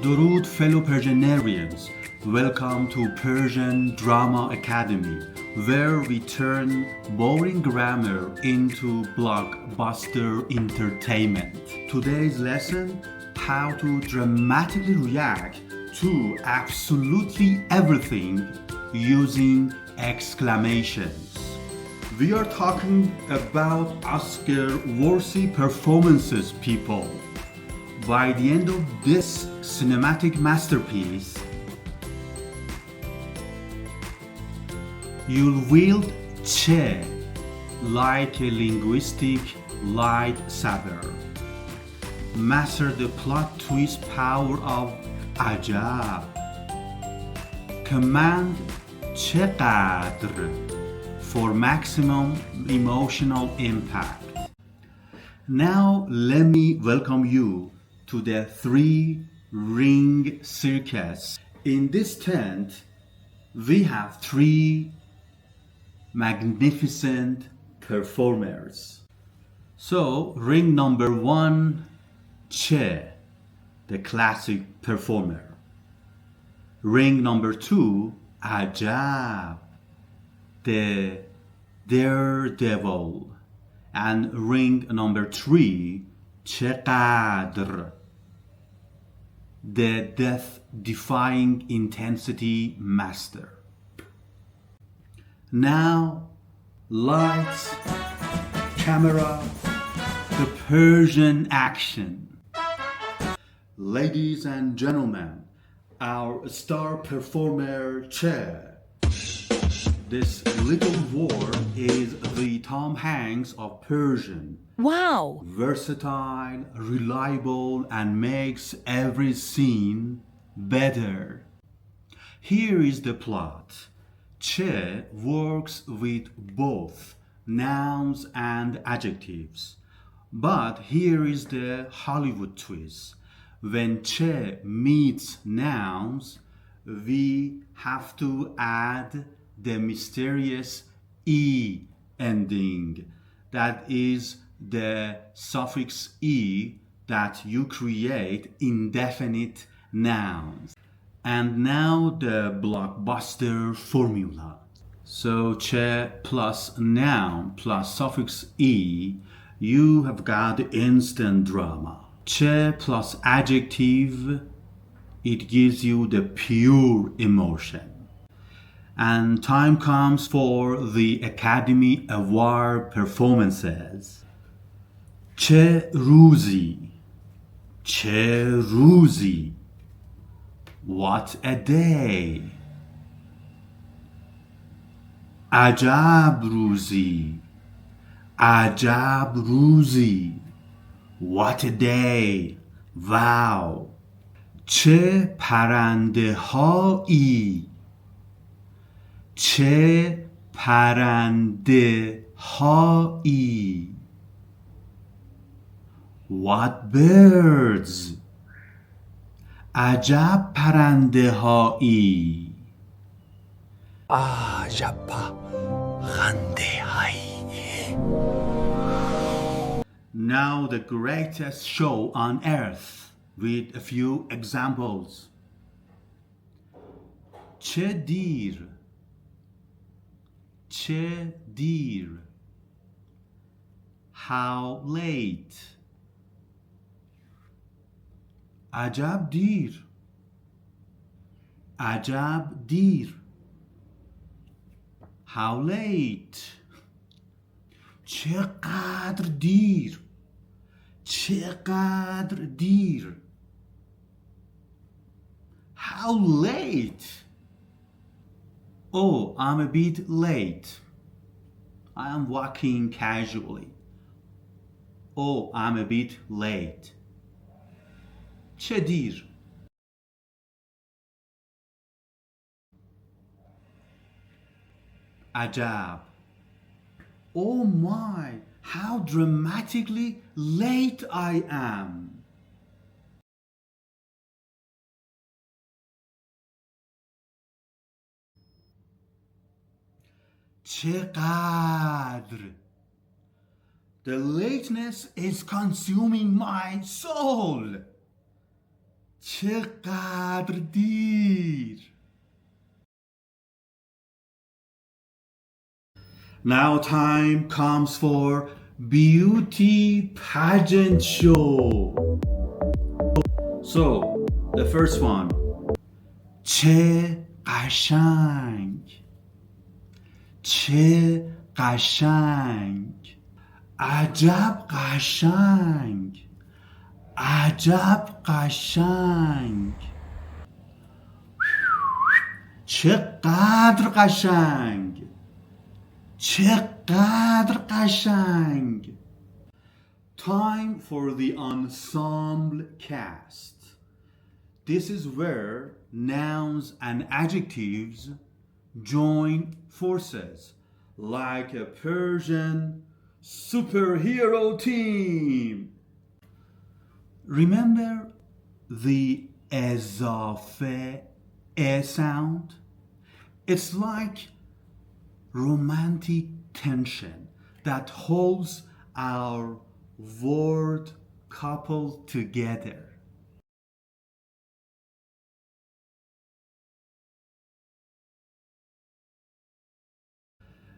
Durud fellow Persianarians, welcome to Persian Drama Academy, where we turn boring grammar into blockbuster entertainment. Today's lesson, how to dramatically react to absolutely everything using exclamations. We are talking about Oscar-worthy performances, people. By the end of this cinematic masterpiece, you'll wield che like a linguistic lightsaber. Master the plot twist power of ajab. Command che-ghadr for maximum emotional impact. Now let me welcome you to the three-ring circus. In this tent, we have three magnificent performers. So, ring number one, che, the classic performer. Ring number two, ajab, the daredevil. And ring number three, che-ghadr, the death-defying intensity master. Now, lights, camera, the Persian action. Ladies and gentlemen, our star performer, Che. This little dwarf is the Tom Hanks of Persian. Wow! Versatile, reliable, and makes every scene better. Here is the plot. Che works with both nouns and adjectives. But here is the Hollywood twist. When che meets nouns, we have to add the mysterious e ending. That is the suffix e that you create indefinite nouns. And now the blockbuster formula. So che plus noun plus suffix e, you have got instant drama. Che plus adjective, it gives you the pure emotion. And time comes for the Academy Award performances. Che ruzi, che ruzi, what a day. Ajab ruzi, ajab ruzi, what a day. Wow. Che parande hai, che parande hai, what birds. ajab parande hai, ajab khande hai. Now the greatest show on earth with a few examples. Che dir, che dir, how late. Ajab dir, ajab dir, how late. چقدر دیر، چقدر دیر, how late. Oh, I'm a bit late. I am walking casually. Oh, I'm a bit late. چه دیر. Ajab. Oh my, how dramatically late I am. چقدر. The lateness is consuming my soul. چقدر دیر. Now time comes for beauty pageant show. So, the first one. چه قشنگ. چه قشنگ. عجب قشنگ. عجب قشنگ. چقدر قشنگ. چقدر قشنگ. Time for the ensemble cast. This is where nouns and adjectives join forces, like a Persian superhero team. Remember the اضافه sound? It's like romantic tension that holds our word couple together.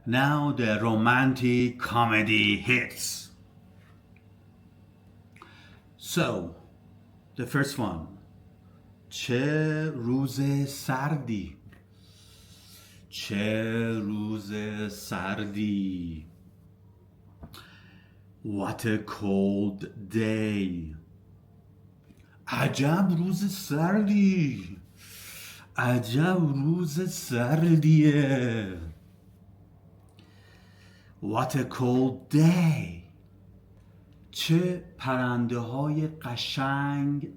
Now the romantic comedy hits. So, the first one. چه روز سردی. چه روز سردی. What a cold day. عجب روز سردی. عجب روز سردیه. What a cold day. چه پرنده های قشنگ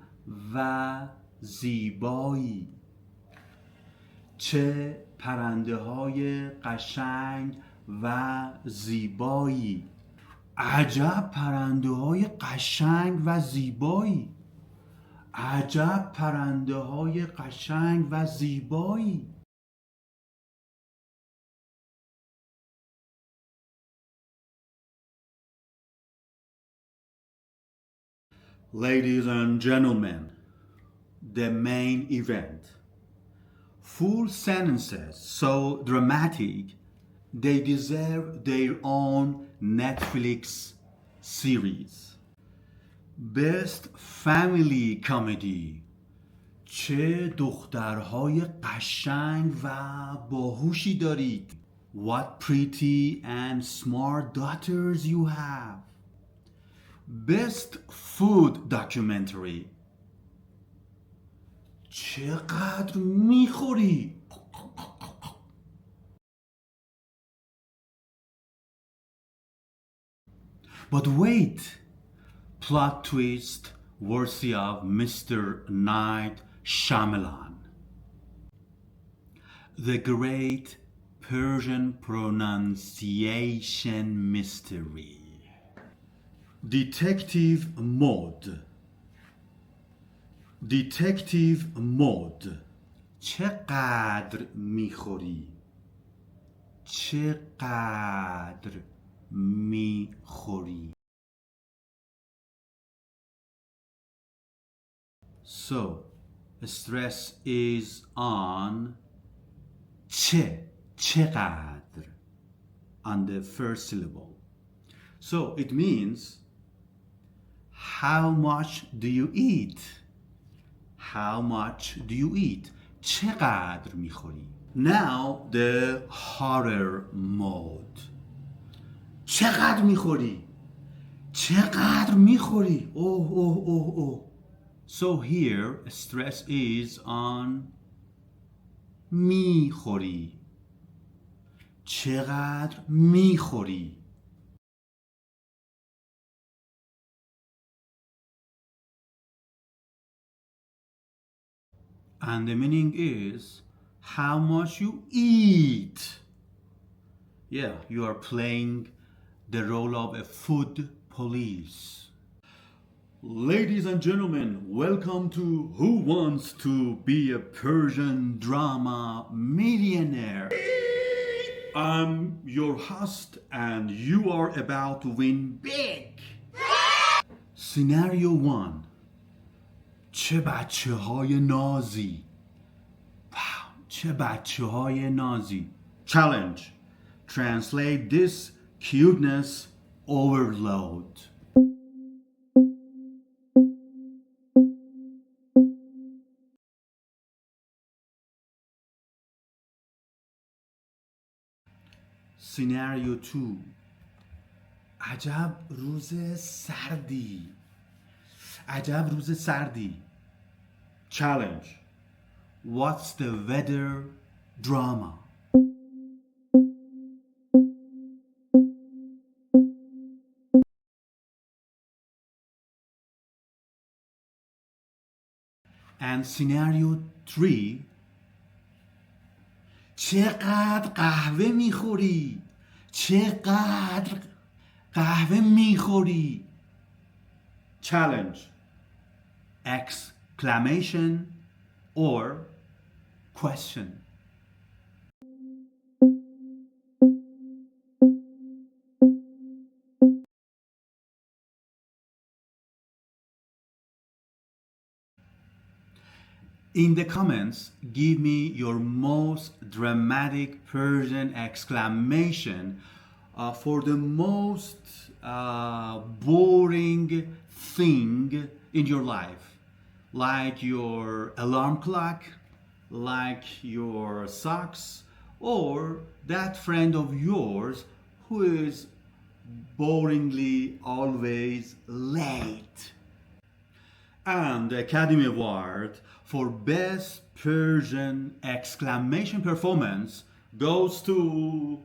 و زیبایی. چه پرنده های قشنگ و زیبایی. عجب پرنده های قشنگ و زیبایی. عجب پرنده های قشنگ و زیبایی. Ladies and gentlemen, the main event. Full sentences so dramatic, they deserve their own Netflix series. Best family comedy. چه دخترهای قشنگ و باهوشی دارید. What pretty and smart daughters you have. Best food documentary. چقدر میخوری. But wait, plot twist worthy of Mr. Night Shyamalan. The great Persian pronunciation mystery. Detective mode. Detective mode. چقدر میخوری. چقدر میخوری. So, stress is on چقدر on the first syllable. So, it means how much do you eat? How much do you eat? چقدر میخوری. Now the horror mode. چقدر میخوری. چقدر میخوری. Oh. So here stress is on میخوری. چقدر میخوری. And the meaning is how much you eat. Yeah, you are playing the role of a food police. Ladies and gentlemen, welcome to Who Wants to Be a Persian Drama Millionaire. I'm your host and you are about to win big. Scenario 1. چه بچه های نازی. Wow, چه بچه های نازی. Challenge. Translate this cuteness overload. Scenario 2. عجب روز سردی. عجب روز سردی. Challenge. What's the weather drama? And scenario 3. چقدر قهوه میخوری؟ چقدر قهوه میخوری؟ Challenge. Exclamation or question. In the comments, give me your most dramatic Persian exclamation for the most boring thing in your life, like your alarm clock, like your socks, or that friend of yours who is boringly always late. And the Academy Award for Best Persian Exclamation Performance goes to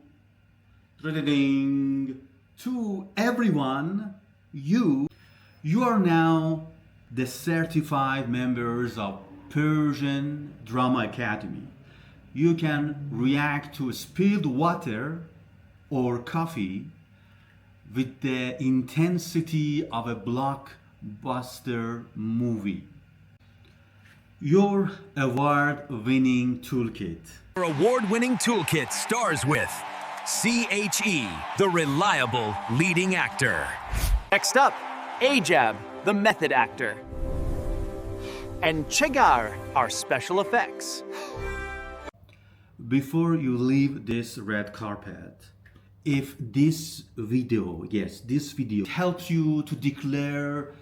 everyone. You are now the certified members of Persian Drama Academy. You can react to spilled water or coffee with the intensity of a blockbuster movie. Your award-winning toolkit. Our award-winning toolkit stars with CHE, the reliable leading actor. Next up, ajab, the method actor. And che-ghadr, our special effects. Before you leave this red carpet, if this video helps you to declare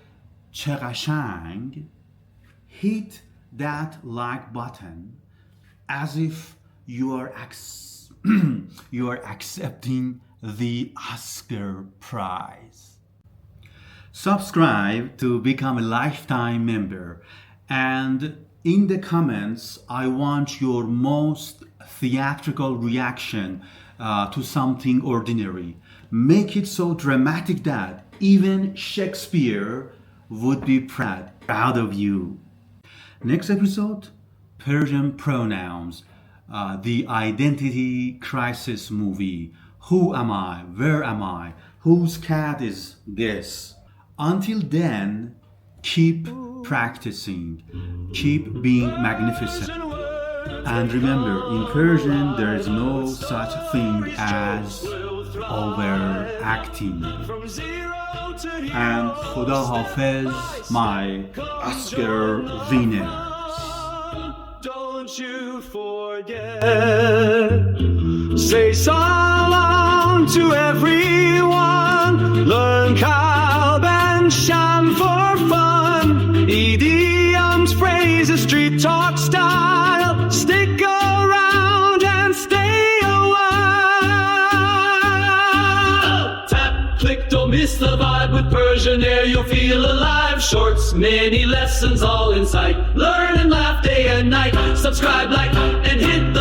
چقدر, hit that like button as if you are accepting the Oscar prize. Subscribe to become a lifetime member, and in the comments I want your most theatrical reaction to something ordinary. Make it so dramatic that even Shakespeare would be proud of you. Next episode, Persian Pronouns, the identity crisis movie. Who am I? Where am I? Whose cat is this? Until then, keep practicing, keep being magnificent. And remember, in Persian, there is no such thing as overacting. And Khuda Hafiz, my Oscar winners. Don't you forget. Say salam to everyone. Learn kalb and sham for fun. Idioms, phrases, street talk style. Stick around and stay a while. Tap, click, don't miss the vibe with Persianaire. You'll feel alive. Shorts, many lessons all in sight. Learn and laugh day and night. Subscribe, like, and hit the